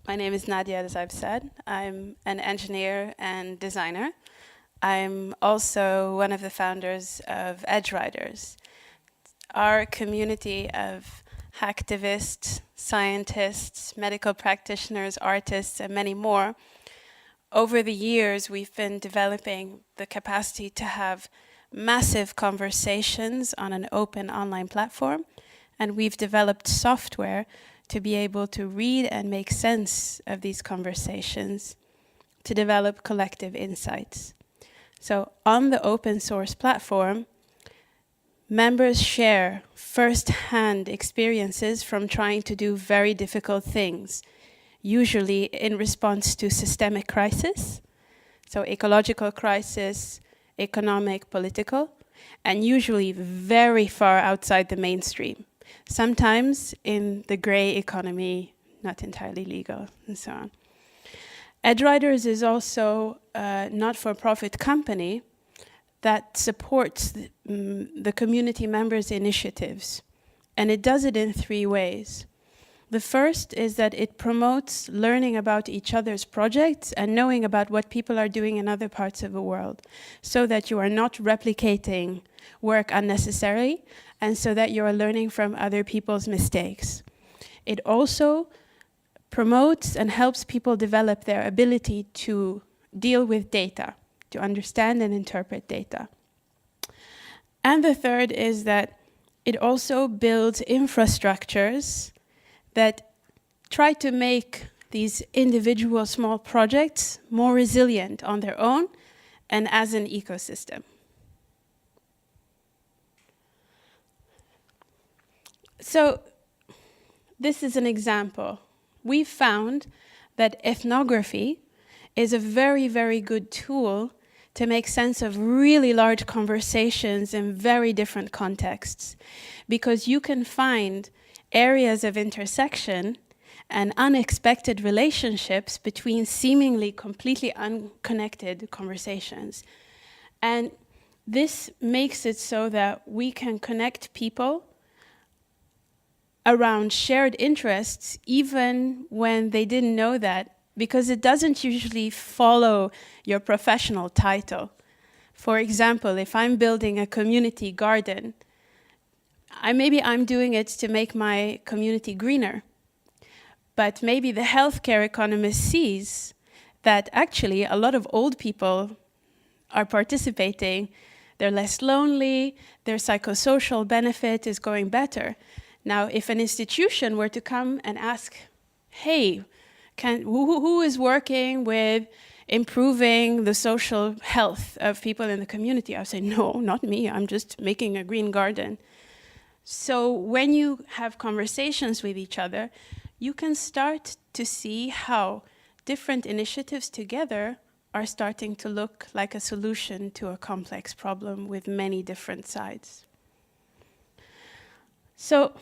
My name is Nadia, as I've said. I'm an engineer and designer. I'm also one of the founders of Edgeryders, our community of hacktivists, scientists, medical practitioners, artists, and many more. Over the years, we've been developing the capacity to have massive conversations on an open online platform, and we've developed software to be able to read and make sense of these conversations, to develop collective insights. So on the open source platform, members share first-hand experiences from trying to do very difficult things, usually in response to systemic crisis, so ecological crisis, economic, political, and usually very far outside the mainstream. Sometimes in the grey economy, not entirely legal, and so on. Edgeryders is also a not-for-profit company that supports the community members' initiatives, and it does it in 3 ways. The first is that it promotes learning about each other's projects and knowing about what people are doing in other parts of the world, so that you are not replicating work unnecessarily, and so that you are learning from other people's mistakes. It also promotes and helps people develop their ability to deal with data, to understand and interpret data. And the third is that it also builds infrastructures that try to make these individual small projects more resilient on their own and as an ecosystem. So this is an example. We found that ethnography is a very, very good tool to make sense of really large conversations in very different contexts, because you can find areas of intersection and unexpected relationships between seemingly completely unconnected conversations. And this makes it so that we can connect people around shared interests, even when they didn't know that, because it doesn't usually follow your professional title. For example, if I'm building a community garden, maybe I'm doing it to make my community greener. But maybe the healthcare economist sees that actually a lot of old people are participating, they're less lonely, their psychosocial benefit is going better. Now, if an institution were to come and ask, hey, who is working with improving the social health of people in the community? I would say, no, not me, I'm just making a green garden. So when you have conversations with each other, you can start to see how different initiatives together are starting to look like a solution to a complex problem with many different sides. So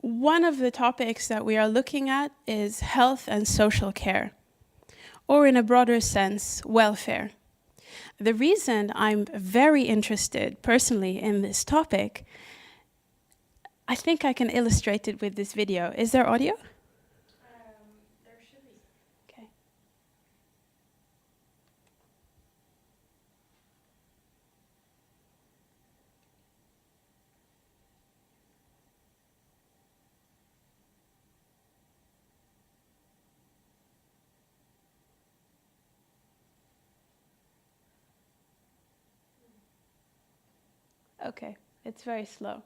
one of the topics that we are looking at is health and social care, or in a broader sense, welfare. The reason I'm very interested personally in this topic, I think I can illustrate it with this video. Is there audio? There should be. Okay. Okay, it's very slow.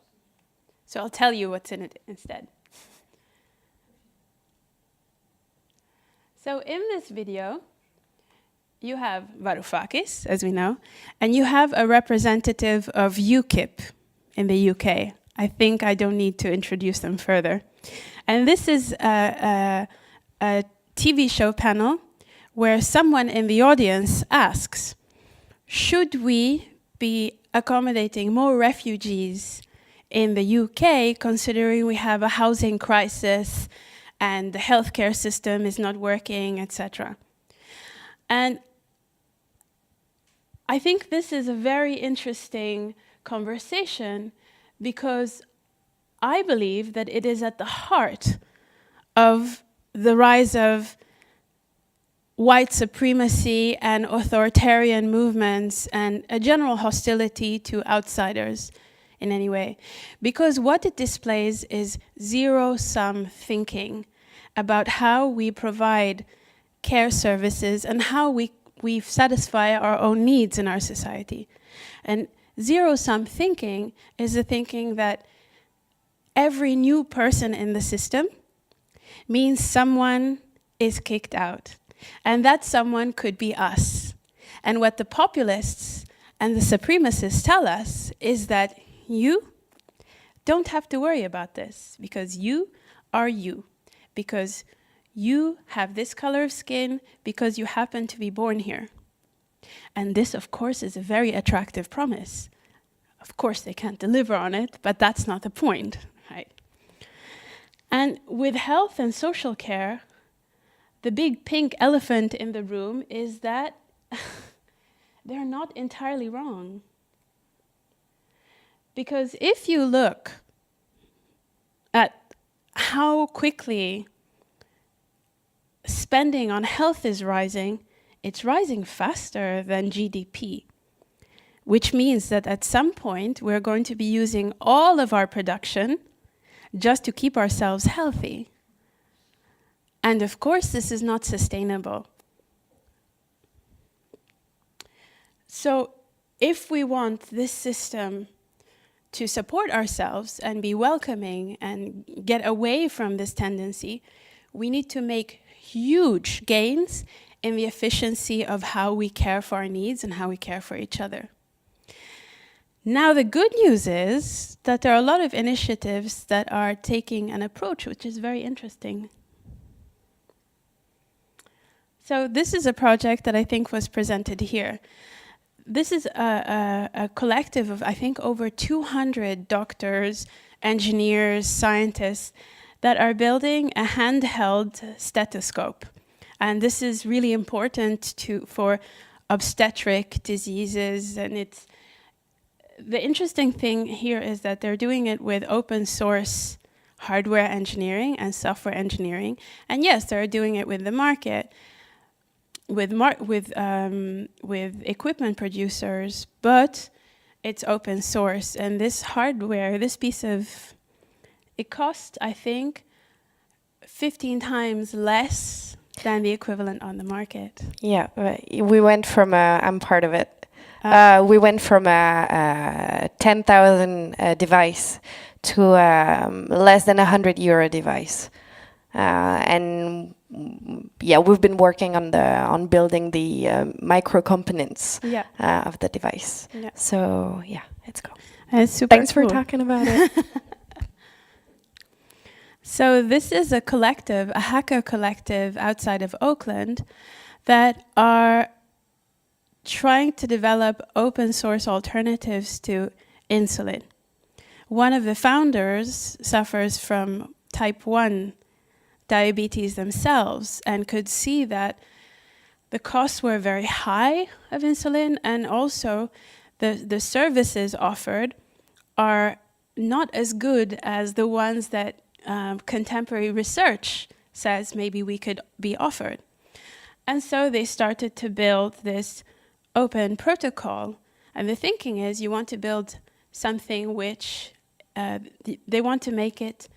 So I'll tell you what's in it instead. So in this video, you have Varoufakis, as we know, and you have a representative of UKIP in the UK. I think I don't need to introduce them further. And this is a TV show panel where someone in the audience asks, should we be accommodating more refugees in the UK, considering we have a housing crisis and the healthcare system is not working, etc. And I think this is a very interesting conversation because I believe that it is at the heart of the rise of white supremacy and authoritarian movements and a general hostility to outsiders in any way. Because what it displays is zero-sum thinking about how we provide care services and how we satisfy our own needs in our society. And zero-sum thinking is the thinking that every new person in the system means someone is kicked out. And that someone could be us. And what the populists and the supremacists tell us is that you don't have to worry about this because you are you. Because you have this color of skin because you happen to be born here. And this, of course, is a very attractive promise. Of course, they can't deliver on it, but that's not the point, right? And with health and social care, the big pink elephant in the room is that they're not entirely wrong. Because if you look at how quickly spending on health is rising, it's rising faster than GDP, which means that at some point we're going to be using all of our production just to keep ourselves healthy. And of course, this is not sustainable. So if we want this system to support ourselves and be welcoming and get away from this tendency, we need to make huge gains in the efficiency of how we care for our needs and how we care for each other. Now, the good news is that there are a lot of initiatives that are taking an approach which is very interesting. So this is a project that I think was presented here. This is a collective of, I think, over 200 doctors, engineers, scientists that are building a handheld stethoscope. And this is really important for obstetric diseases. And the interesting thing here is that they're doing it with open source hardware engineering and software engineering. And yes, they're doing it with the market, with equipment producers, but it's open source. And this hardware, this piece of, it cost, I think, 15 times less than the equivalent on the market. Yeah, we went from I'm part of it. We went from a 10,000 device to less than €100 device. And yeah, we've been working on building the micro components of the device. Yeah. So yeah, it's cool. It's super Thanks for talking about it. So this is a collective, a hacker collective outside of Oakland that are trying to develop open source alternatives to insulin. One of the founders suffers from type 1 diabetes themselves and could see that the costs were very high of insulin, and also the services offered are not as good as the ones that contemporary research says maybe we could be offered. And so they started to build this open protocol. And the thinking is you want to build something which they want to make it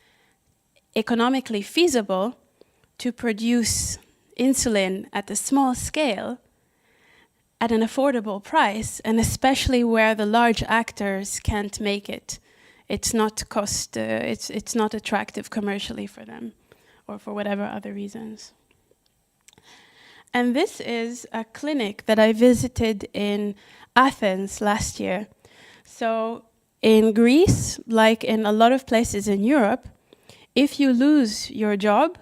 economically feasible to produce insulin at a small scale at an affordable price, and especially where the large actors can't make it. It's not it's not attractive commercially for them, or for whatever other reasons. And this is a clinic that I visited in Athens last year. So in Greece, like in a lot of places in Europe, if you lose your job,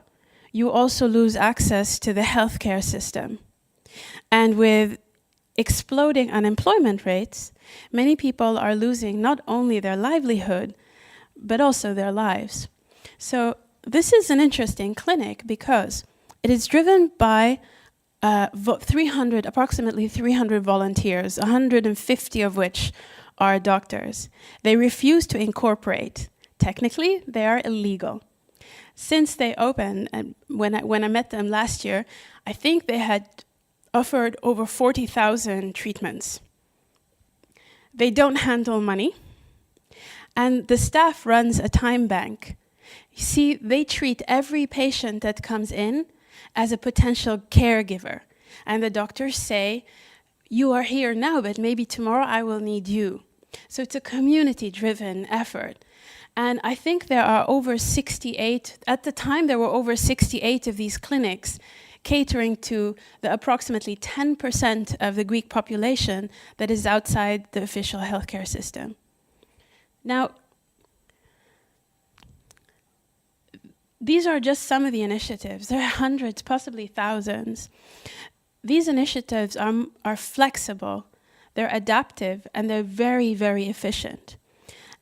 you also lose access to the healthcare system. And with exploding unemployment rates, many people are losing not only their livelihood, but also their lives. So this is an interesting clinic because it is driven by approximately 300 volunteers, 150 of which are doctors. They refuse to incorporate. technically, they are illegal. Since they opened, and when I met them last year, I think they had offered over 40,000 treatments. They don't handle money, and the staff runs a time bank. You see, they treat every patient that comes in as a potential caregiver. And the doctors say, you are here now, but maybe tomorrow I will need you. So it's a community-driven effort. And I think there are over 68, at the time there were over 68 of these clinics catering to the approximately 10% of the Greek population that is outside the official healthcare system. Now, these are just some of the initiatives. There are hundreds, possibly thousands. These initiatives are flexible, they're adaptive, and they're very, very efficient.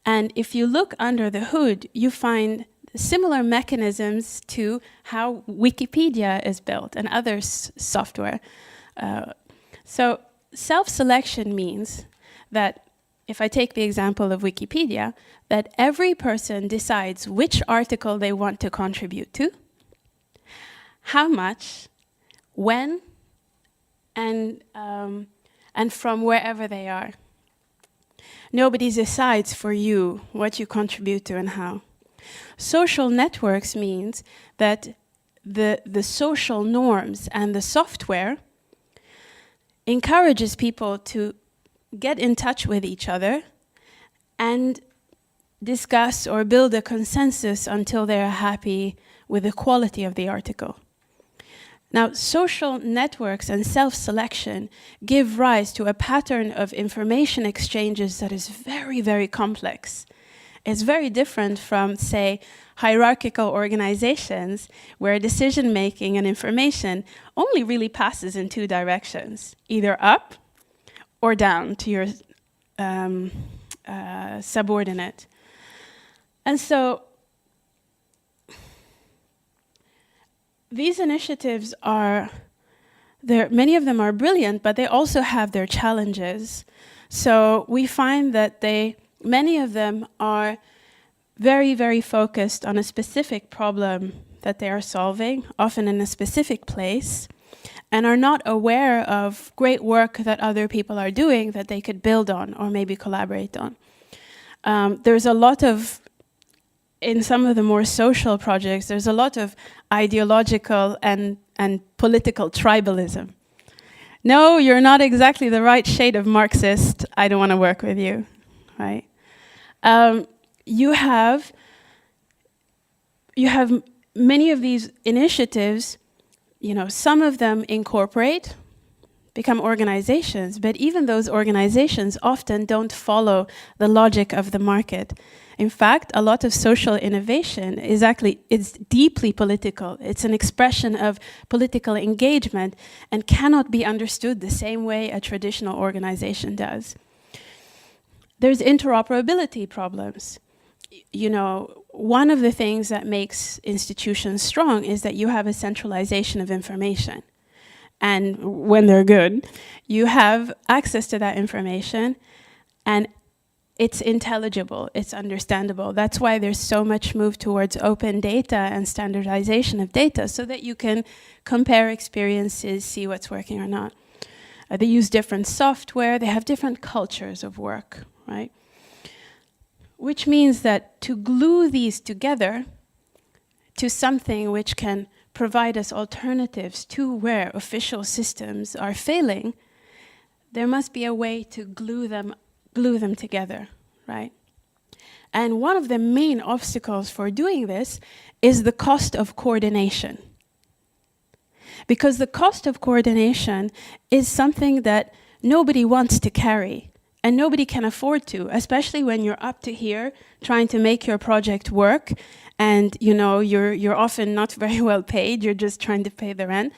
And if you look under the hood, you find similar mechanisms to how Wikipedia is built and other software. So self-selection means that, if I take the example of Wikipedia, that every person decides which article they want to contribute to, how much, when, and from wherever they are. Nobody decides for you what you contribute to and how. Social networks means that the social norms and the software encourages people to get in touch with each other and discuss or build a consensus until they're happy with the quality of the article. Now, social networks and self-selection give rise to a pattern of information exchanges that is very, very complex. It's very different from, say, hierarchical organizations where decision-making and information only really passes in two directions, either up or down to your subordinate. And so these initiatives many of them are brilliant, but they also have their challenges. So we find that many of them are very, very focused on a specific problem that they are solving, often in a specific place, and are not aware of great work that other people are doing that they could build on or maybe collaborate on. There's a lot of, in some of the more social projects, there's a lot of ideological and political tribalism. No, you're not exactly the right shade of Marxist, I don't want to work with you, right? You have many of these initiatives, some of them incorporate, become organizations, but even those organizations often don't follow the logic of the market. In fact, a lot of social innovation it's deeply political. It's an expression of political engagement and cannot be understood the same way a traditional organization does. There's interoperability problems. One of the things that makes institutions strong is that you have a centralization of information. And when they're good, you have access to that information and it's intelligible, it's understandable. That's why there's so much move towards open data and standardization of data so that you can compare experiences, see what's working or not. They use different software, they have different cultures of work, right? Which means that to glue these together to something which can provide us alternatives to where official systems are failing, there must be a way to glue them together, right? And one of the main obstacles for doing this is the cost of coordination. Because the cost of coordination is something that nobody wants to carry and nobody can afford to, especially when you're up to here trying to make your project work and you're often not very well paid, you're just trying to pay the rent.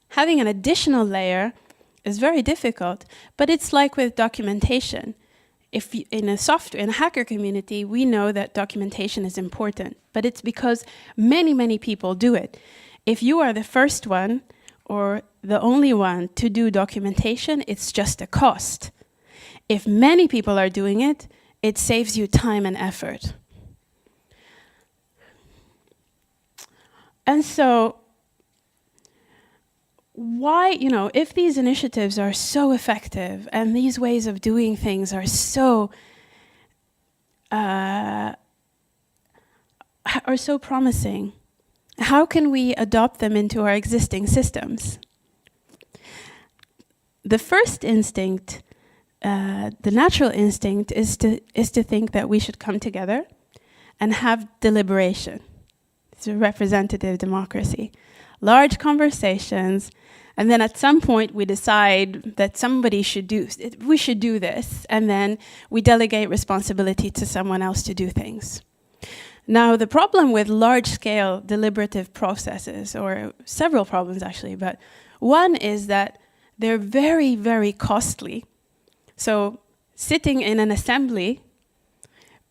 Having an additional layer is very difficult, but it's like with documentation. In a hacker community, we know that documentation is important, but it's because many, many people do it. If you are the first one or the only one to do documentation, it's just a cost. If many people are doing it, it saves you time and effort. And so why, if these initiatives are so effective and these ways of doing things are so promising, how can we adopt them into our existing systems? The first instinct, the natural instinct, is to think that we should come together and have deliberation. It's a representative democracy. Large conversations, and then at some point we decide that we should do this, and then we delegate responsibility to someone else to do things. Now, the problem with large-scale deliberative processes, or several problems actually, but one is that they're very, very costly. So sitting in an assembly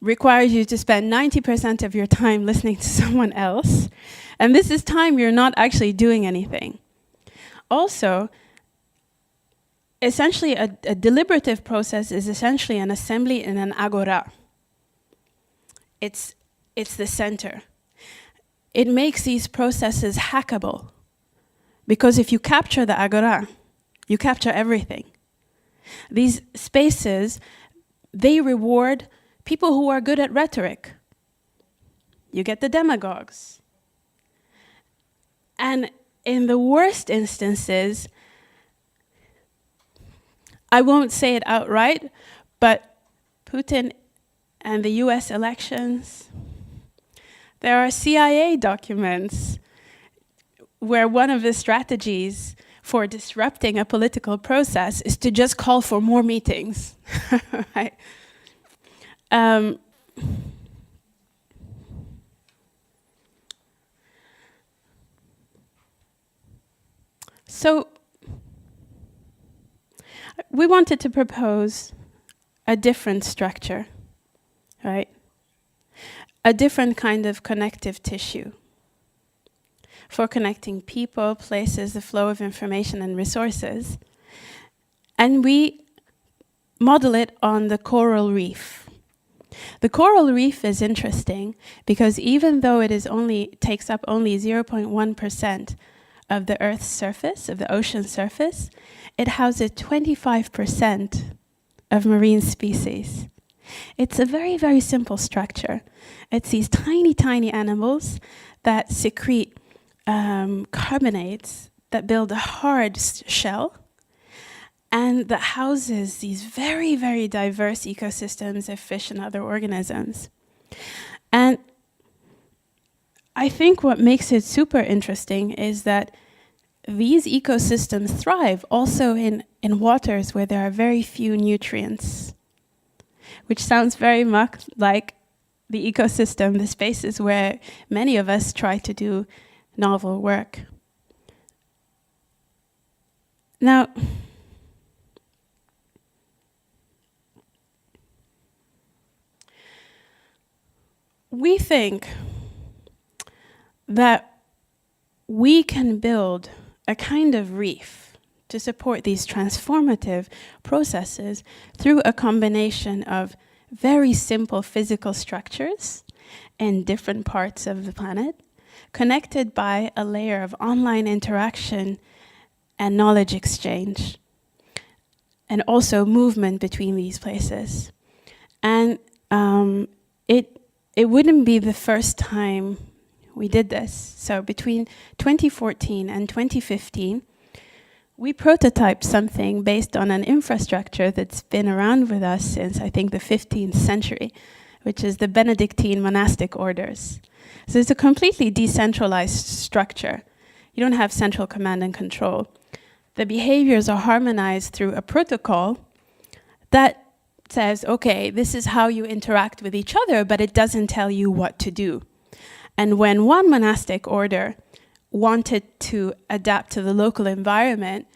requires you to spend 90% of your time listening to someone else, and this is time you're not actually doing anything. Also, essentially a deliberative process is essentially an assembly in an agora. It's the center. It makes these processes hackable, because if you capture the agora, you capture everything. These spaces, they reward people who are good at rhetoric. You get the demagogues. And in the worst instances, I won't say it outright, but Putin and the US elections, there are CIA documents where one of the strategies for disrupting a political process is to just call for more meetings. Right? So we wanted to propose a different structure, right? A different kind of connective tissue for connecting people, places, the flow of information and resources. And we model it on the coral reef. The coral reef is interesting because even though it takes up only 0.1% of the Earth's surface, of the ocean surface, it houses 25% of marine species. It's a very, very simple structure. It's these tiny, tiny animals that secrete carbonates that build a hard shell and that houses these very, very diverse ecosystems of fish and other organisms. And I think what makes it super interesting is that these ecosystems thrive also in waters where there are very few nutrients, which sounds very much like the ecosystem, the spaces where many of us try to do novel work. Now, we think that we can build a kind of reef to support these transformative processes through a combination of very simple physical structures in different parts of the planet, connected by a layer of online interaction and knowledge exchange, and also movement between these places. And it wouldn't be the first time we did this. So between 2014 and 2015, we prototyped something based on an infrastructure that's been around with us since, I think, the 15th century, which is the Benedictine monastic orders. So it's a completely decentralized structure. You don't have central command and control. The behaviors are harmonized through a protocol that says, okay, this is how you interact with each other, but it doesn't tell you what to do. And when one monastic order wanted to adapt to the local environment,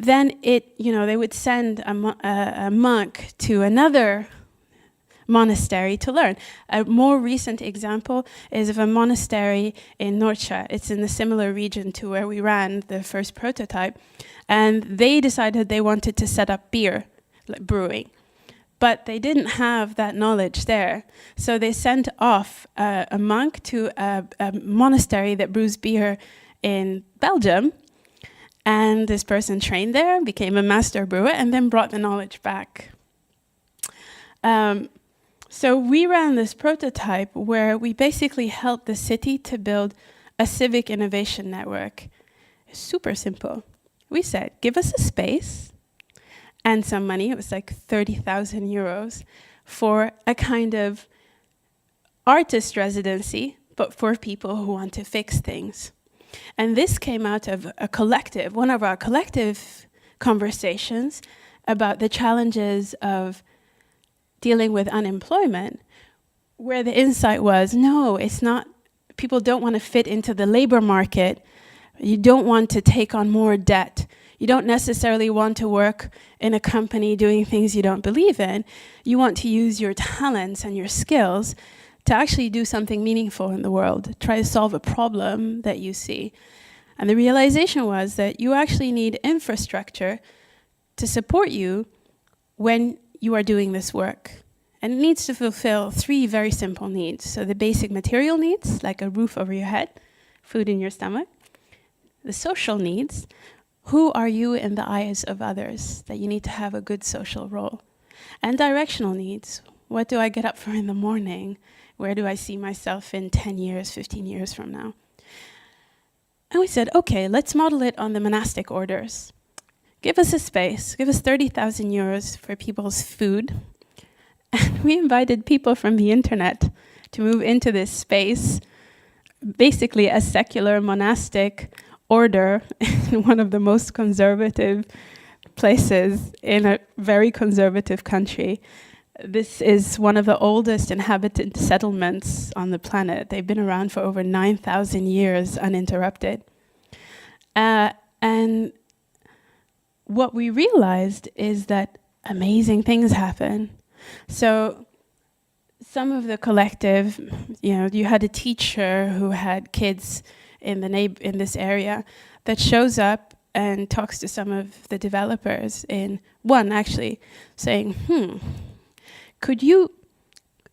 then they would send a monk to another monastery to learn. A more recent example is of a monastery in Norcia. It's in a similar region to where we ran the first prototype. And they decided they wanted to set up beer brewing. but they didn't have that knowledge there. So they sent off a monk to a monastery that brews beer in Belgium. And this person trained there, became a master brewer, and then brought the knowledge back. So we ran this prototype where we basically helped the city to build a civic innovation network. Super simple. We said, give us a space and some money. It was like 30,000 euros for a kind of artist residency, but for people who want to fix things. And this came out of a collective, one of our collective conversations about the challenges of dealing with unemployment, where the insight was, no, it's not, people don't want to fit into the labor market. You don't want to take on more debt. You don't necessarily want to work in a company doing things you don't believe in. You want to use your talents and your skills to actually do something meaningful in the world, try to solve a problem that you see. And the realization was that you actually need infrastructure to support you when you are doing this work. And it needs to fulfill 3 very simple needs. So the basic material needs, like a roof over your head, food in your stomach. The social needs, who are you in the eyes of others, that you need to have a good social role. And directional needs, what do I get up for in the morning? Where do I see myself in 10 years, 15 years from now? And we said, okay, let's model it on the monastic orders. Give us a space, give us 30,000 euros for people's food. And we invited people from the internet to move into this space, basically a secular monastic order in one of the most conservative places in a very conservative country. This is one of the oldest inhabited settlements on the planet. They've been around for over 9,000 years uninterrupted. And what we realized is that amazing things happen. So some of the collective, you had a teacher who had kids in this area that shows up and talks to some of the developers in one actually saying,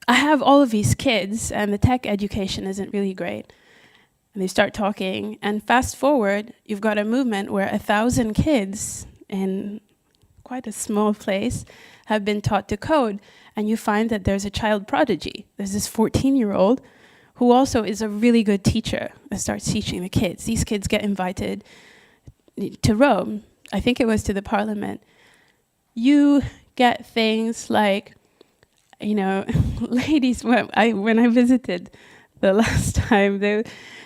I have all of these kids and the tech education isn't really great. And they start talking, and fast forward, you've got a movement where 1,000 kids in quite a small place have been taught to code, and you find that there's a child prodigy. There's this 14-year-old who also is a really good teacher that starts teaching the kids. These kids get invited to Rome. I think it was to the parliament. You get things like, ladies, when I visited the last time, there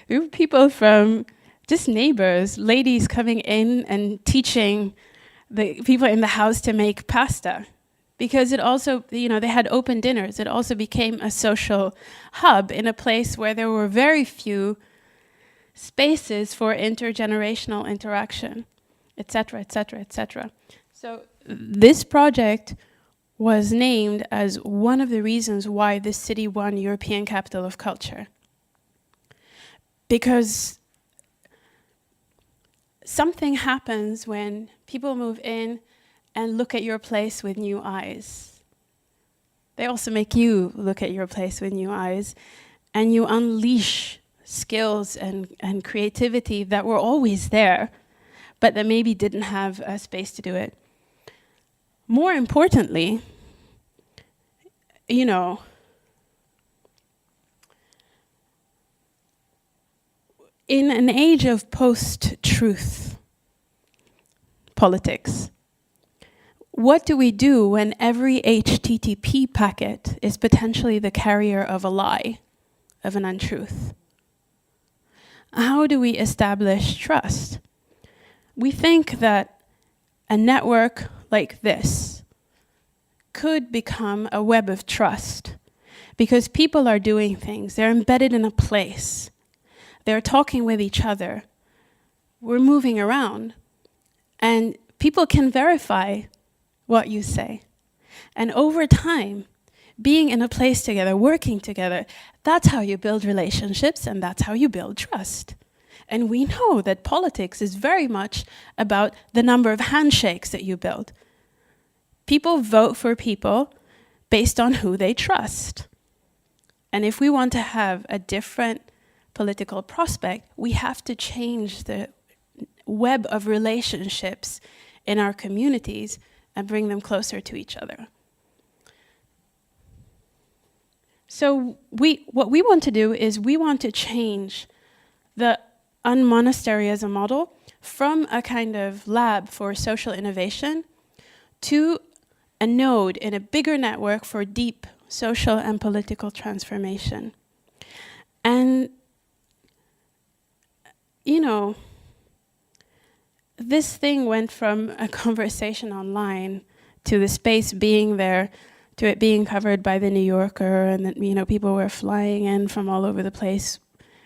were people from just neighbors, ladies coming in and teaching the people in the house to make pasta. Because it also, they had open dinners. It also became a social hub in a place where there were very few spaces for intergenerational interaction, et cetera, et cetera, et cetera. So this project was named as one of the reasons why this city won European Capital of Culture. Because something happens when people move in and look at your place with new eyes. They also make you look at your place with new eyes, and you unleash skills and creativity that were always there, but that maybe didn't have a space to do it. More importantly, in an age of post-truth politics, what do we do when every HTTP packet is potentially the carrier of a lie, of an untruth? How do we establish trust? We think that a network like this could become a web of trust because people are doing things. They're embedded in a place. They're talking with each other. We're moving around. And people can verify what you say. And over time, being in a place together, working together, that's how you build relationships and that's how you build trust. And we know that politics is very much about the number of handshakes that you build. People vote for people based on who they trust. And if we want to have a different political prospect, we have to change the web of relationships in our communities and bring them closer to each other. So what we want to do is we want to change the unmonastery as a model from a kind of lab for social innovation to a node in a bigger network for deep social and political transformation. And, you know, this thing went from a conversation online to the space being there, to it being covered by the New Yorker, and that, you know, people were flying in from all over the place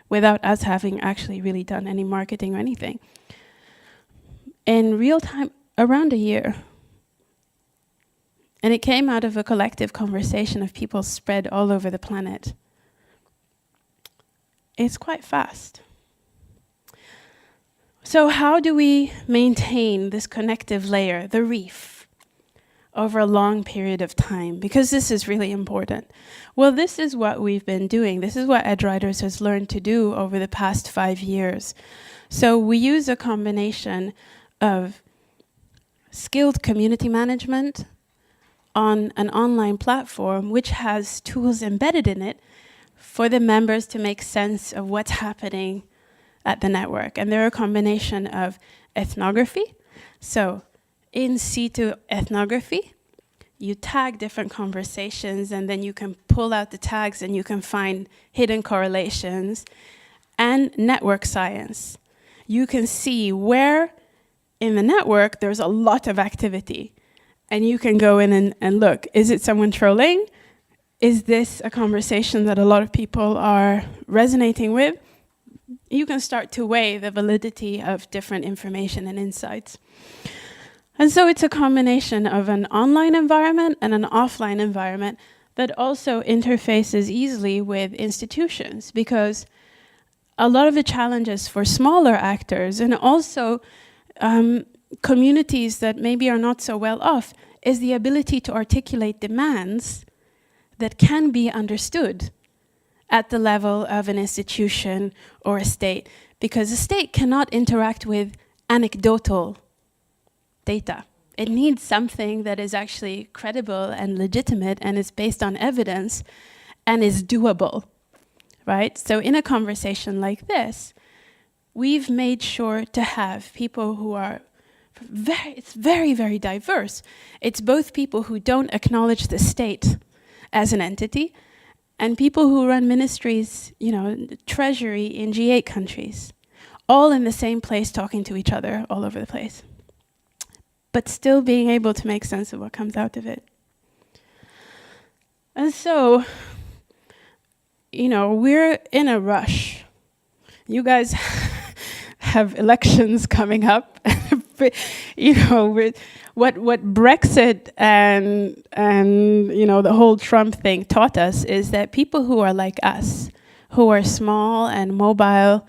without us having actually really done any marketing or anything. In real time, around a year. And it came out of a collective conversation of people spread all over the planet. It's quite fast. So how do we maintain this connective layer, the reef, over a long period of time? Because this is really important. Well, this is what we've been doing. This is what Edgeryders has learned to do over the past 5 years. So we use a combination of skilled community management on an online platform which has tools embedded in it for the members to make sense of what's happening at the network. And they're a combination of ethnography, so in situ ethnography, you tag different conversations and then you can pull out the tags and you can find hidden correlations, and network science. You can see where in the network there's a lot of activity, and you can go in and look, is it someone trolling? Is this a conversation that a lot of people are resonating with? You can start to weigh the validity of different information and insights. And so it's a combination of an online environment and an offline environment that also interfaces easily with institutions, because a lot of the challenges for smaller actors and also communities that maybe are not so well off is the ability to articulate demands that can be understood at the level of an institution or a state, because a state cannot interact with anecdotal data. It needs something that is actually credible and legitimate and is based on evidence and is doable, right? So in a conversation like this, we've made sure to have people who are it's very, very diverse. It's both people who don't acknowledge the state as an entity and people who run ministries, you know, treasury in G8 countries, all in the same place talking to each other all over the place, but still being able to make sense of what comes out of it. And so, you know, we're in a rush. You guys have elections coming up. You know, with what Brexit and you know, the whole Trump thing taught us is that people who are like us, who are small and mobile,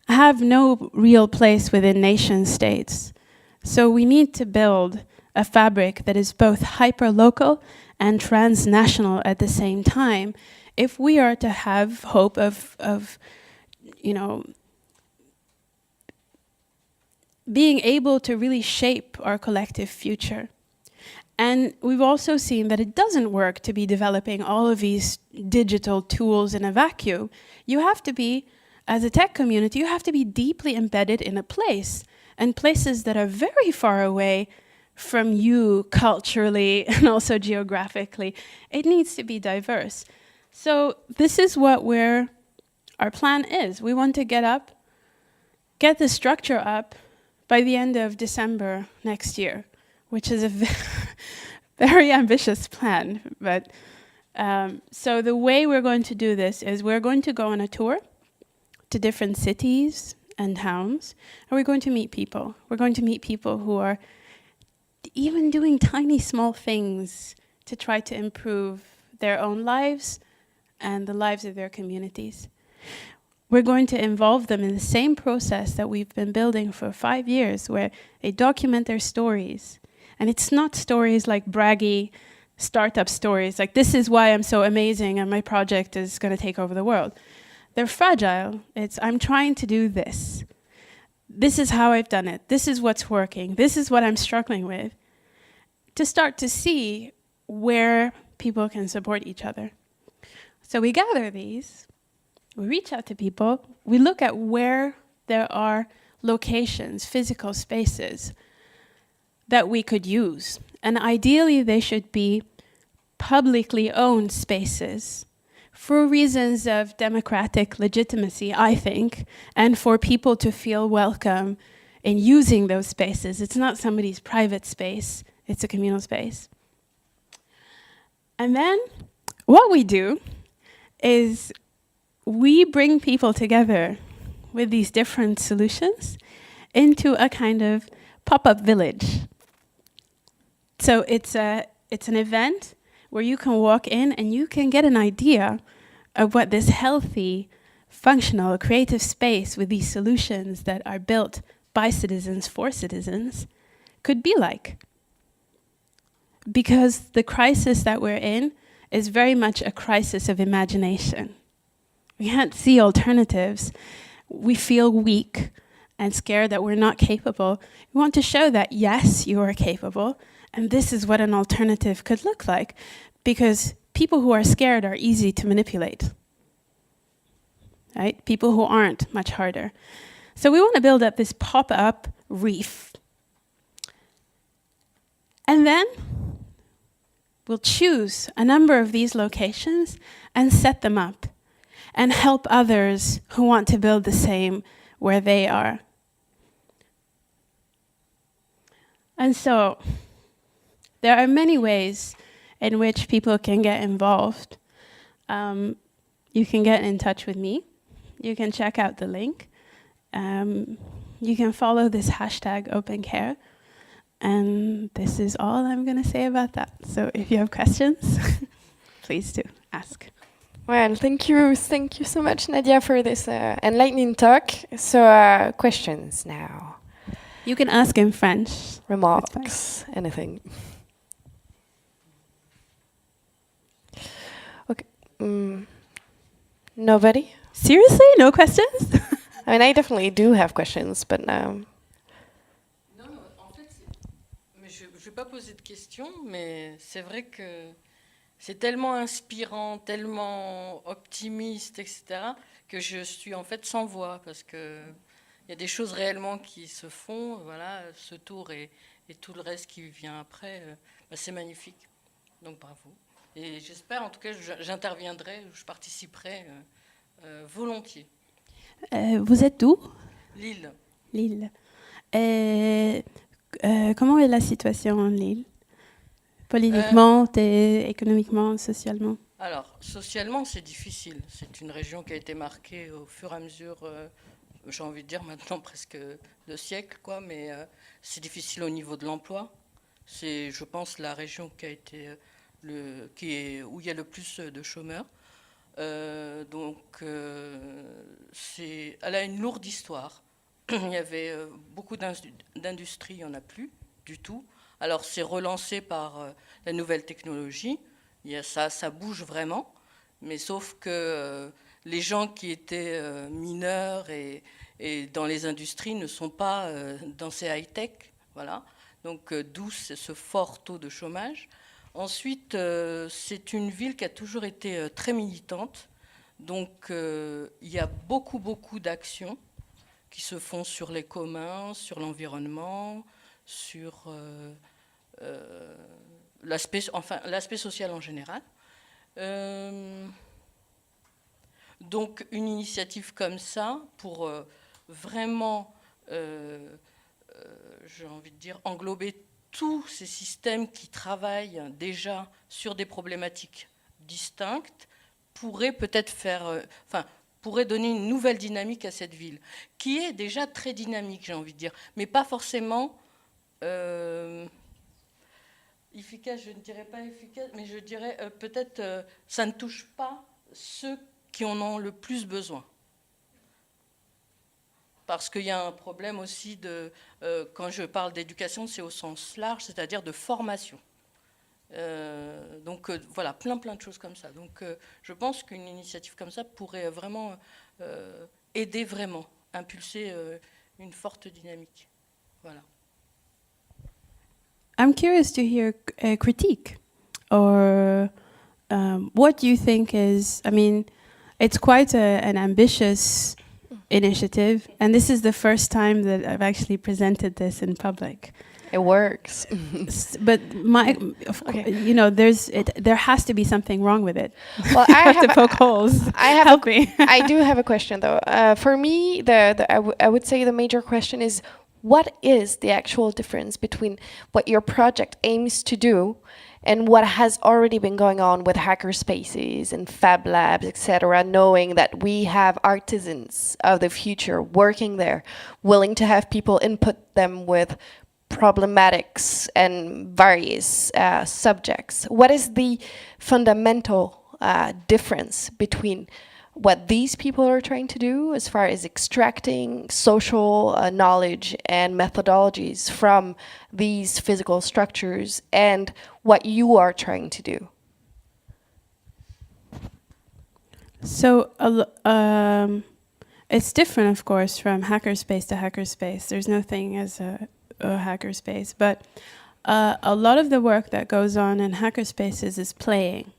have no real place within nation states. So we need to build a fabric that is both hyper-local and transnational at the same time if we are to have hope of you know, being able to really shape our collective future. And we've also seen that it doesn't work to be developing all of these digital tools in a vacuum. You have to be, as a tech community, you have to be deeply embedded in a place, and places that are very far away from you culturally and also geographically. It needs to be diverse. So this is what our plan is. We want to get the structure up by the end of December next year, which is a very ambitious plan. But so the way we're going to do this is we're going to go on a tour to different cities and towns, and we're going to meet people. We're going to meet people who are even doing tiny, small things to try to improve their own lives and the lives of their communities. We're going to involve them in the same process that we've been building for 5 years, where they document their stories. And it's not stories like braggy, startup stories, like this is why I'm so amazing and my project is going to take over the world. They're fragile. It's, I'm trying to do this. This is how I've done it. This is what's working. This is what I'm struggling with. To start to see where people can support each other. So we gather these, we reach out to people, we look at where there are locations, physical spaces that we could use. And ideally they should be publicly owned spaces for reasons of democratic legitimacy, I think, and for people to feel welcome in using those spaces. It's not somebody's private space, it's a communal space. And then what we do is we bring people together with these different solutions into a kind of pop-up village. So it's an event where you can walk in and you can get an idea of what this healthy, functional, creative space with these solutions that are built by citizens for citizens could be like. Because the crisis that we're in is very much a crisis of imagination. We can't see alternatives. We feel weak and scared that we're not capable. We want to show that, yes, you are capable, and this is what an alternative could look like. Because people who are scared are easy to manipulate. Right? People who aren't, much harder. So we want to build up this pop-up reef. And then we'll choose a number of these locations and set them up and help others who want to build the same where they are. And so there are many ways in which people can get involved. You can get in touch with me. You can check out the link. You can follow this hashtag OpenCare. And this is all I'm going to say about that. So if you have questions, please do ask. Well, thank you so much, Nadia, for this enlightening talk. So questions now. You can ask in French. Remarks, anything. Okay. Nobody? Seriously? No questions? I mean, I definitely do have questions, but Non, en fait, mais je ne vais pas poser de questions, mais c'est vrai que c'est tellement inspirant, tellement optimiste, etc., que je suis en fait sans voix, parce qu'il y a des choses réellement qui se font, voilà, ce tour et tout le reste qui vient après, bah, c'est magnifique. Donc bravo. Et j'espère, en tout cas, j'interviendrai, je participerai volontiers. Vous êtes d'où? Lille. Lille. Comment est la situation en Lille? Politiquement, économiquement, socialement? Alors, socialement, c'est difficile. C'est une région qui a été marquée au fur et à mesure, j'ai envie de dire maintenant presque 2 siècles, quoi, mais c'est difficile au niveau de l'emploi. C'est, je pense, la région qui a été où il y a le plus de chômeurs. Donc, elle a une lourde histoire. Il y avait beaucoup d'industries, il n'y en a plus du tout. Alors, c'est relancé par la nouvelle technologie. Ça bouge vraiment. Mais sauf que les gens qui étaient mineurs et dans les industries ne sont pas dans ces high-tech. Voilà. Donc, d'où ce fort taux de chômage. Ensuite, c'est une ville qui a toujours été très militante. Donc, il y a beaucoup d'actions qui se font sur les communs, sur l'environnement, sur l'aspect social en général. Donc, une initiative comme ça, pour vraiment, j'ai envie de dire, englober tous ces systèmes qui travaillent déjà sur des problématiques distinctes, pourrait peut-être pourrait donner une nouvelle dynamique à cette ville, qui est déjà très dynamique, j'ai envie de dire, mais pas forcément efficace, je ne dirais pas efficace, mais je dirais peut-être ça ne touche pas ceux qui en ont le plus besoin. Parce qu'il y a un problème aussi quand je parle d'éducation, c'est au sens large, c'est-à-dire de formation. Donc voilà, plein de choses comme ça. Donc je pense qu'une initiative comme ça pourrait vraiment aider vraiment, impulser une forte dynamique. Voilà. I'm curious to hear a critique, or what do you think is, I mean, it's quite an ambitious initiative, and this is the first time that I've actually presented this in public. It works. But you know, there has to be something wrong with it. Well, I have to poke holes. Help me. I do have a question though. For me, I would say the major question is, what is the actual difference between what your project aims to do and what has already been going on with hacker spaces and fab labs, etc., knowing that we have artisans of the future working there, willing to have people input them with problematics and various subjects? What is the fundamental difference between what these people are trying to do as far as extracting social knowledge and methodologies from these physical structures and what you are trying to do? So it's different, of course, from hackerspace to hackerspace. There's no thing as a hackerspace, but a lot of the work that goes on in hackerspaces is playing.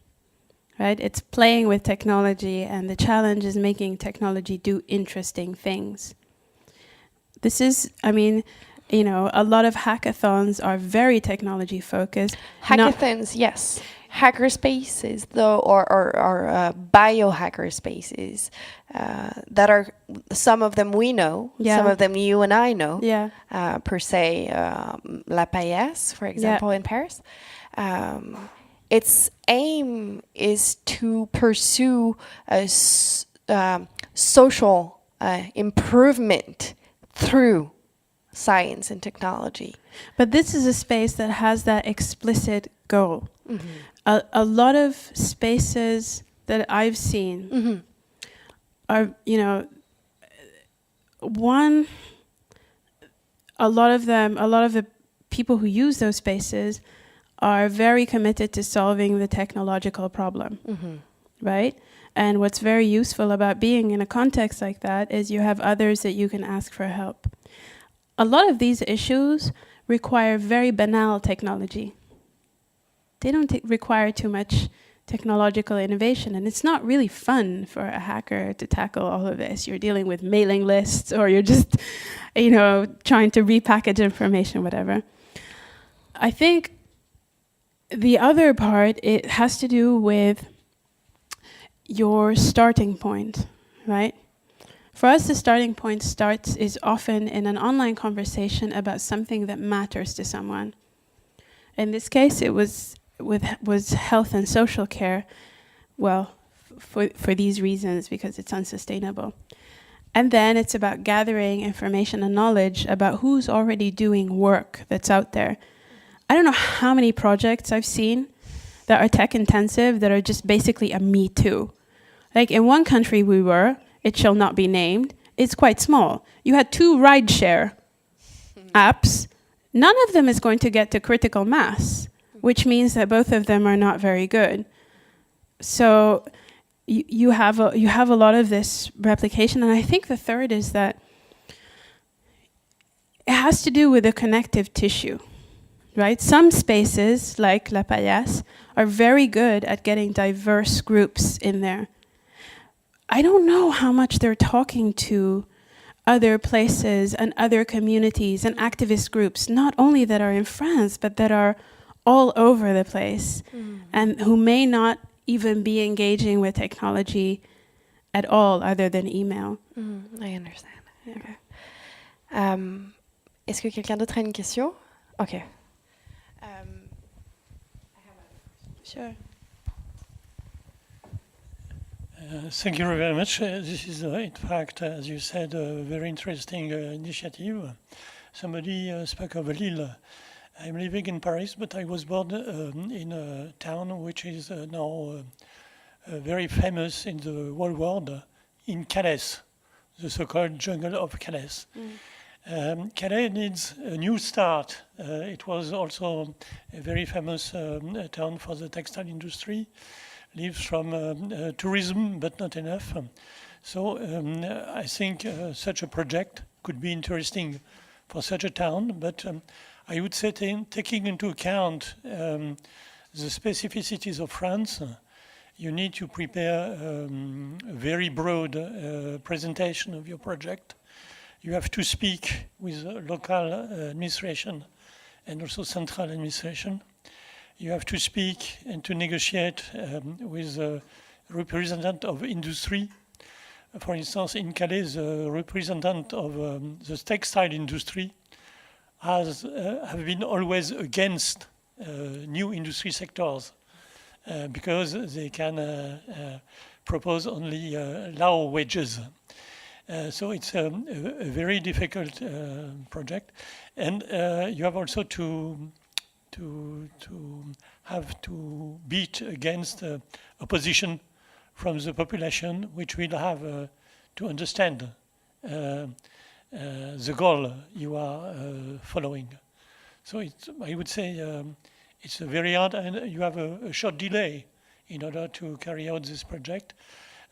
Right? It's playing with technology, and the challenge is making technology do interesting things. This is, I mean, you know, a lot of hackathons are very technology focused. Hackathons, yes. Hackerspaces, though, or biohacker spaces, that are, some of them we know, some of them you and I know. Yeah. Per se, La Paillasse, for example, in Paris. Its aim is to pursue a social improvement through science and technology. But this is a space that has that explicit goal. Mm-hmm. A lot of spaces that I've seen are, you know, a lot of the people who use those spaces are very committed to solving the technological problem, right? And what's very useful about being in a context like that is you have others that you can ask for help. A lot of these issues require very banal technology. They don't require too much technological innovation, and it's not really fun for a hacker to tackle all of this. You're dealing with mailing lists, or you're just, you know, trying to repackage information, whatever. I think the other part, it has to do with your starting point, right? For us, the starting point is often in an online conversation about something that matters to someone. In this case, it was health and social care. Well, for these reasons, because it's unsustainable. And then it's about gathering information and knowledge about who's already doing work that's out there. I don't know how many projects I've seen that are tech intensive that are just basically a me too. Like in one country it shall not be named, it's quite small. You had 2 rideshare apps. None of them is going to get to critical mass, which means that both of them are not very good. So you have a lot of this replication, and I think the third is that it has to do with the connective tissue. Right? Some spaces, like La Paillasse, are very good at getting diverse groups in there. I don't know how much they're talking to other places and other communities and activist groups, not only that are in France, but that are all over the place, and who may not even be engaging with technology at all other than email. I understand. Okay. Est-ce que quelqu'un d'autre a une question? Okay. Sure. Thank you very much. This is, in fact, as you said, a very interesting initiative. Somebody spoke of Lille. I'm living in Paris, but I was born in a town which is now very famous in the whole world, in Calais, the so-called jungle of Calais. Calais needs a new start. It was also a very famous town for the textile industry, lives from tourism, but not enough. So I think such a project could be interesting for such a town, but I would say taking into account the specificities of France, you need to prepare a very broad presentation of your project. You have to speak with local administration and also central administration. You have to speak and to negotiate with a representative of industry. For instance, in Calais, the representative of the textile industry have been always against new industry sectors because they can propose only low wages. So it's a very difficult project, and you have also to have to beat against opposition from the population, which will have to understand the goal you are following. So I would say it's very hard, and you have a short delay in order to carry out this project.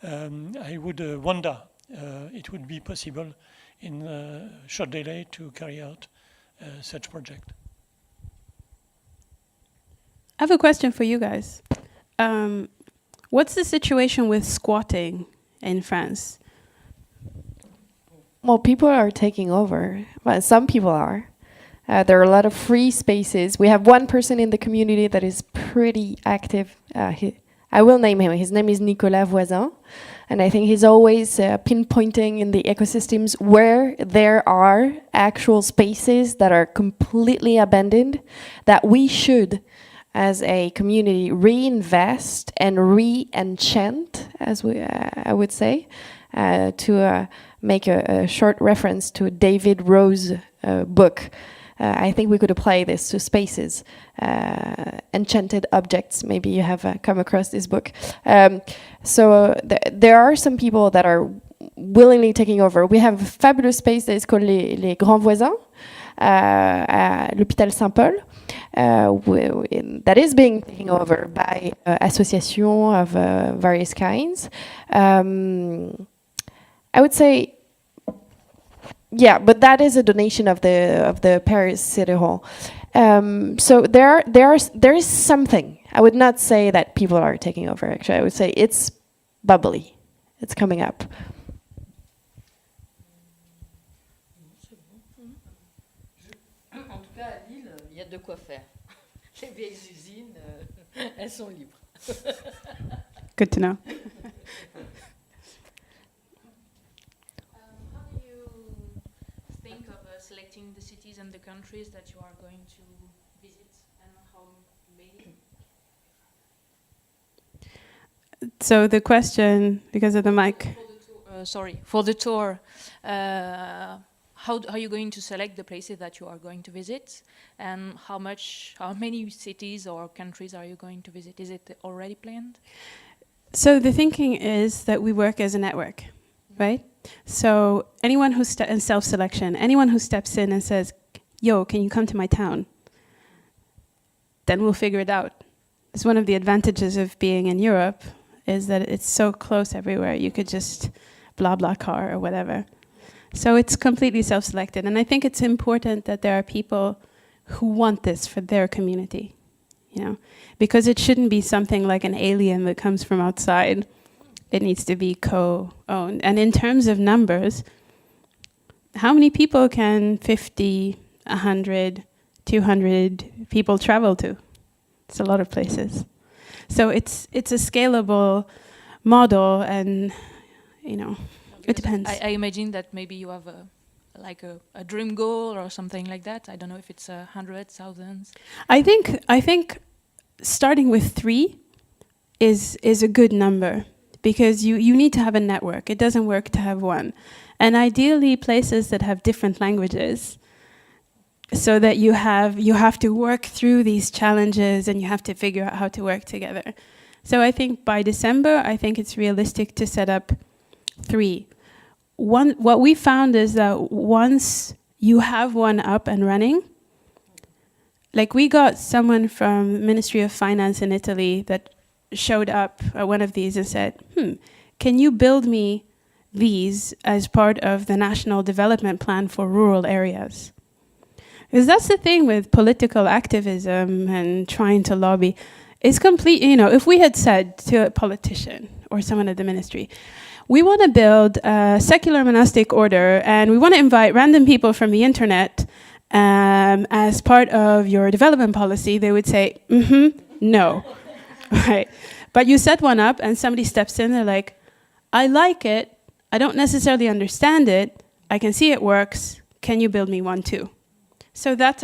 I would wonder it would be possible in a short delay to carry out such project. I have a question for you guys. What's the situation with squatting in France? Well, people are taking over. Well, some people are. There are a lot of free spaces. We have one person in the community that is pretty active. I will name him. His name is Nicolas Voisin. And I think he's always pinpointing in the ecosystems where there are actual spaces that are completely abandoned, that we should, as a community, reinvest and re-enchant, as I would say, to make a short reference to David Rowe's book. I think we could apply this to spaces, enchanted objects. Maybe you have come across this book. So there are some people that are willingly taking over. We have a fabulous space that is called les Grands Voisins, à l'hôpital Saint-Paul, that is being taken over by associations of various kinds. I would say, yeah, but that is a donation of the Paris City Hall. So there is something. I would not say that people are taking over. Actually, I would say it's bubbly. It's coming up. En tout cas, à Lille, il y a de quoi faire. Les vieilles usines, elles sont libres. Good to know. How do you think of selecting the cities and the countries that you are going to visit, and how many? So the question, because of the mic. For the tour, how are you going to select the places that you are going to visit, and how many cities or countries are you going to visit? Is it already planned? So the thinking is that we work as a network, right? So anyone who's in self-selection, anyone who steps in and says, yo, can you come to my town? Then we'll figure it out. It's one of the advantages of being in Europe, is that it's so close everywhere. You could just blah, blah car or whatever. So it's completely self-selected. And I think it's important that there are people who want this for their community, you know, because it shouldn't be something like an alien that comes from outside. It needs to be co-owned. And in terms of numbers, how many people can 50, 100, 200 people travel to? It's a lot of places. So it's a scalable model, and, you know, it depends. I imagine that maybe you have a dream goal or something like that. I don't know if it's 100, thousands. I think starting with 3 is a good number, because you need to have a network. It doesn't work to have one. And ideally places that have different languages, so that you have to work through these challenges and you have to figure out how to work together. So I think by December, I think it's realistic to set up 3. What we found is that once you have one up and running. Like we got someone from the Ministry of Finance in Italy that showed up at one of these and said, can you build me these as part of the National Development Plan for rural areas? Because that's the thing with political activism and trying to lobby. It's complete, if we had said to a politician or someone at the ministry, we want to build a secular monastic order and we want to invite random people from the internet as part of your development policy, they would say, no. Right. But you set one up and somebody steps in, they're like, I like it, I don't necessarily understand it, I can see it works, can you build me one too? So that's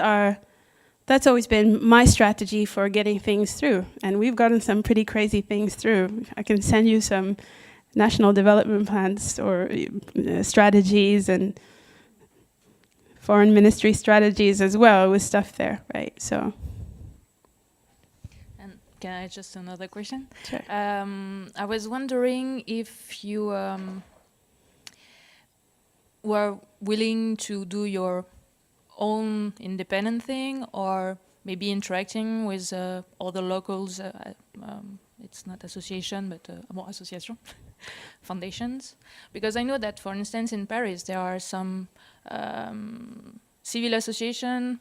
always been my strategy for getting things through. And we've gotten some pretty crazy things through. I can send you some national development plans or strategies and foreign ministry strategies as well with stuff there, right? So. And can I just another question? Sure. I was wondering if you were willing to do your own independent thing, or maybe interacting with other locals. It's not association, but more association, foundations. Because I know that, for instance, in Paris, there are some civil association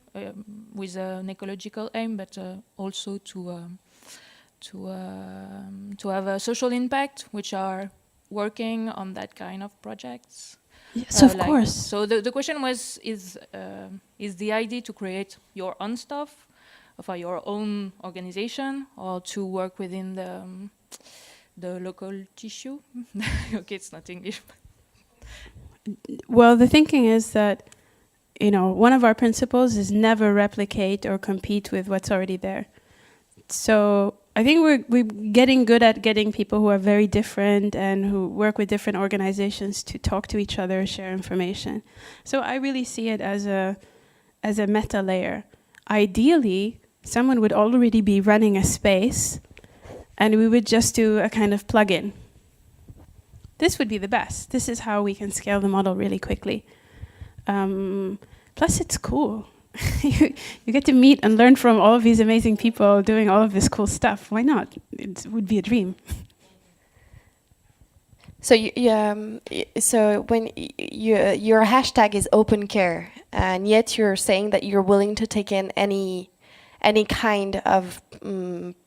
with an ecological aim, but also to have a social impact, which are working on that kind of projects. Yes, of course. So the question was, is the idea to create your own stuff, for your own organization, or to work within the local tissue? Okay, it's not English. Well, the thinking is that, one of our principles is never replicate or compete with what's already there. So I think we're getting good at getting people who are very different and who work with different organizations to talk to each other, share information. So I really see it as a meta layer. Ideally, someone would already be running a space and we would just do a kind of plug-in. This would be the best. This is how we can scale the model really quickly. Plus, it's cool. You get to meet and learn from all of these amazing people doing all of this cool stuff. Why not? It would be a dream. So so when your hashtag is open care, and yet you're saying that you're willing to take in any kind of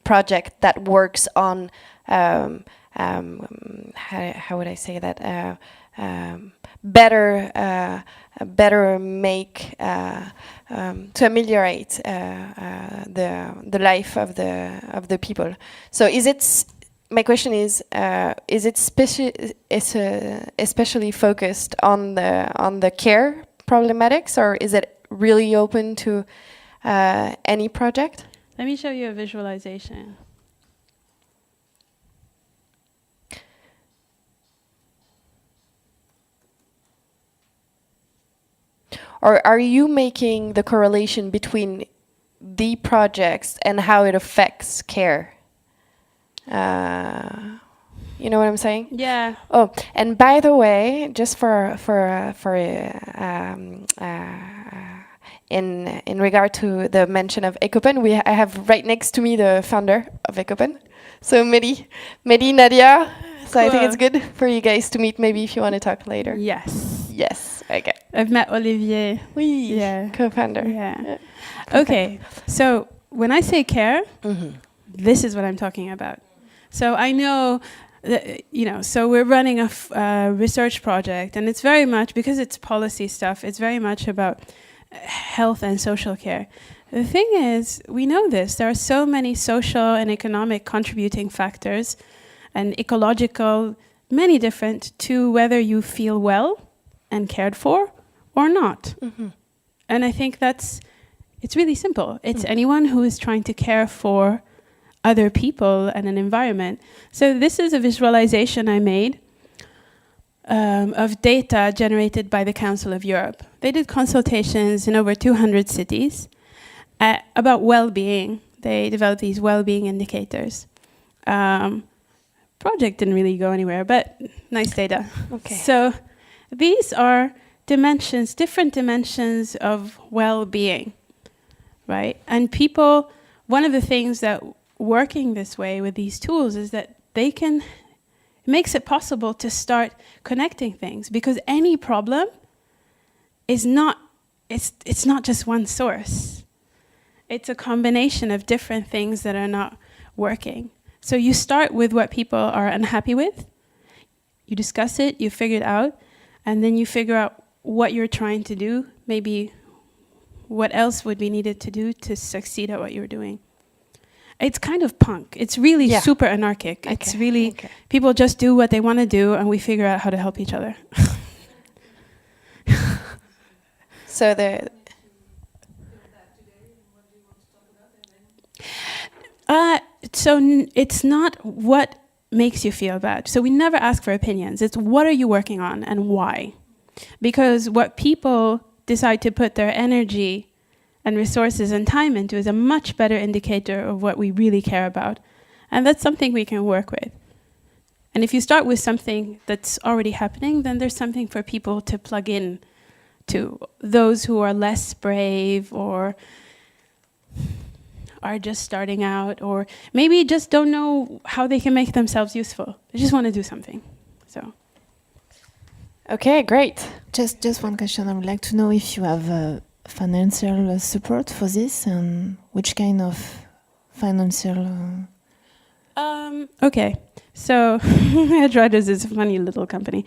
project that works on how would I say that better make to ameliorate the life of the people. So my question is it especially focused on the care problematics, or is it really open to any project? Let me show you a visualization. Or are you making the correlation between the projects and how it affects care? You know what I'm saying? Yeah. Oh, and by the way, just in regard to the mention of Ecopen, I have right next to me the founder of Ecopen. So Mehdi, Nadia. So I think it's good for you guys to meet, maybe if you want to talk later. Yes. Yes. Okay. I've met Olivier. Oui. Yeah. Co-founder. Yeah. Okay. So when I say care, this is what I'm talking about. So I know that, so we're running a research project, and it's very much, because it's policy stuff, it's very much about health and social care. The thing is, we know this. There are so many social and economic contributing factors and ecological, many different, to whether you feel well and cared for or not. And I think it's really simple. It's anyone who is trying to care for other people and an environment. So this is a visualization I made of data generated by the Council of Europe. They did consultations in over 200 cities about well-being. They developed these well-being indicators. Project didn't really go anywhere, but nice data. Okay. So these are dimensions, different dimensions of well-being, right? And people, one of the things that working this way with these tools is that it makes it possible to start connecting things, because any problem is not, it's not just one source. It's a combination of different things that are not working. So you start with what people are unhappy with, you discuss it, you figure it out, and then you figure out what you're trying to do, maybe what else would be needed to do to succeed at what you're doing. It's kind of punk. It's really super anarchic. It's really, people just do what they want to do, and we figure out how to help each other. So it's not what makes you feel bad. So we never ask for opinions. It's what are you working on and why? Because what people decide to put their energy and resources and time into is a much better indicator of what we really care about. And that's something we can work with. And if you start with something that's already happening, then there's something for people to plug in to. Those who are less brave or are just starting out, or maybe just don't know how they can make themselves useful. They just want to do something. So. Okay, great. Just one question. I would like to know if you have financial support for this, and which kind of financial... Okay, so Edgeryders is a funny little company.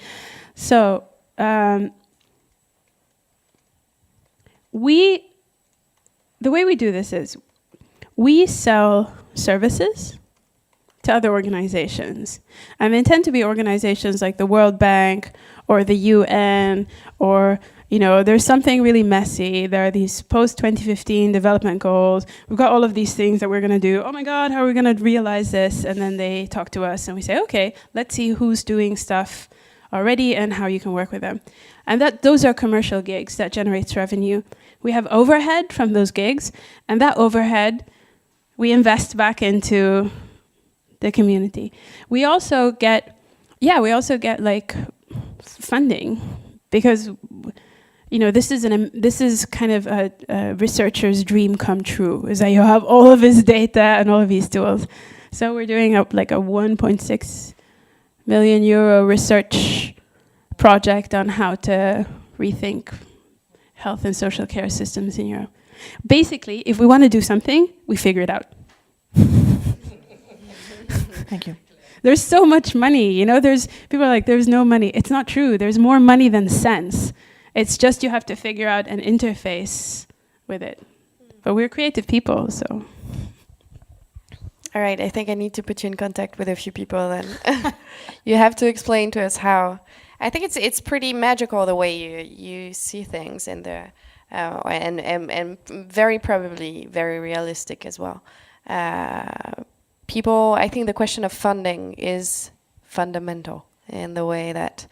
So the way we do this is we sell services to other organizations. And they tend to be organizations like the World Bank or the UN, or, you know, there's something really messy. There are these post-2015 development goals. We've got all of these things that we're going to do. Oh my God, how are we going to realize this? And then they talk to us and we say, okay, let's see who's doing stuff already and how you can work with them. And those are commercial gigs that generates revenue. We have overhead from those gigs, and that overhead we invest back into the community. We also get like funding, because you know this is kind of a researcher's dream come true, is that you have all of his data and all of these tools. So we're doing like a 1.6 million euro research project on how to rethink health and social care systems in Europe. Basically, if we want to do something, we figure it out. Thank you. There's so much money, you know, people are like, there's no money. It's not true. There's more money than sense. It's just you have to figure out an interface with it. But we're creative people, so. All right, I think I need to put you in contact with a few people then. You have to explain to us how. I think it's pretty magical the way you see things in the and very probably very realistic as well. People, I think the question of funding is fundamental in the way that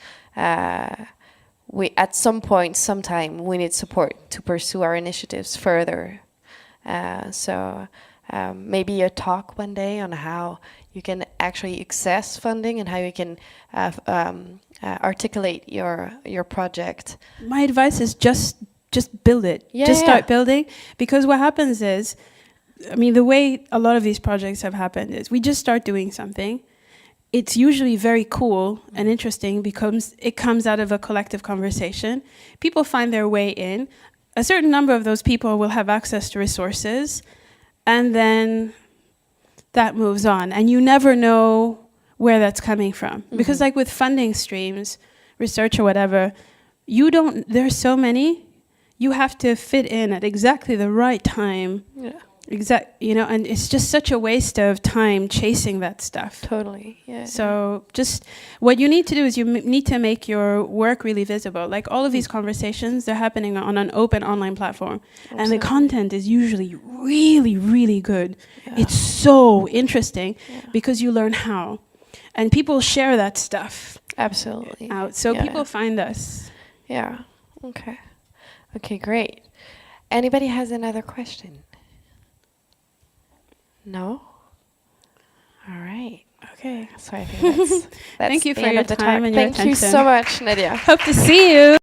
we at some point, sometime, we need support to pursue our initiatives further. So maybe a talk one day on how you can actually access funding and how you can articulate your project. My advice is just build it. Start building, because what happens is, I mean, the way a lot of these projects have happened is we just start doing something. It's usually very cool and interesting because it comes out of a collective conversation. People find their way in. A certain number of those people will have access to resources, and then that moves on. And you never know where that's coming from. Mm-hmm. Because like with funding streams, research or whatever, there's so many, you have to fit in at exactly the right time. Yeah. And it's just such a waste of time chasing that stuff. Totally, yeah. So just what you need to do is you need to make your work really visible. Like all of these conversations, they're happening on an open online platform. Absolutely. And the content is usually really, really good. Yeah. It's so interesting because you learn how. And people share that stuff. Absolutely. Out. So people find us. Yeah, okay. Okay, great. Anybody has another question? No? All right. Okay. So I think that's Thank you for your time and your attention. Thank you so much, Nadia. Hope to see you.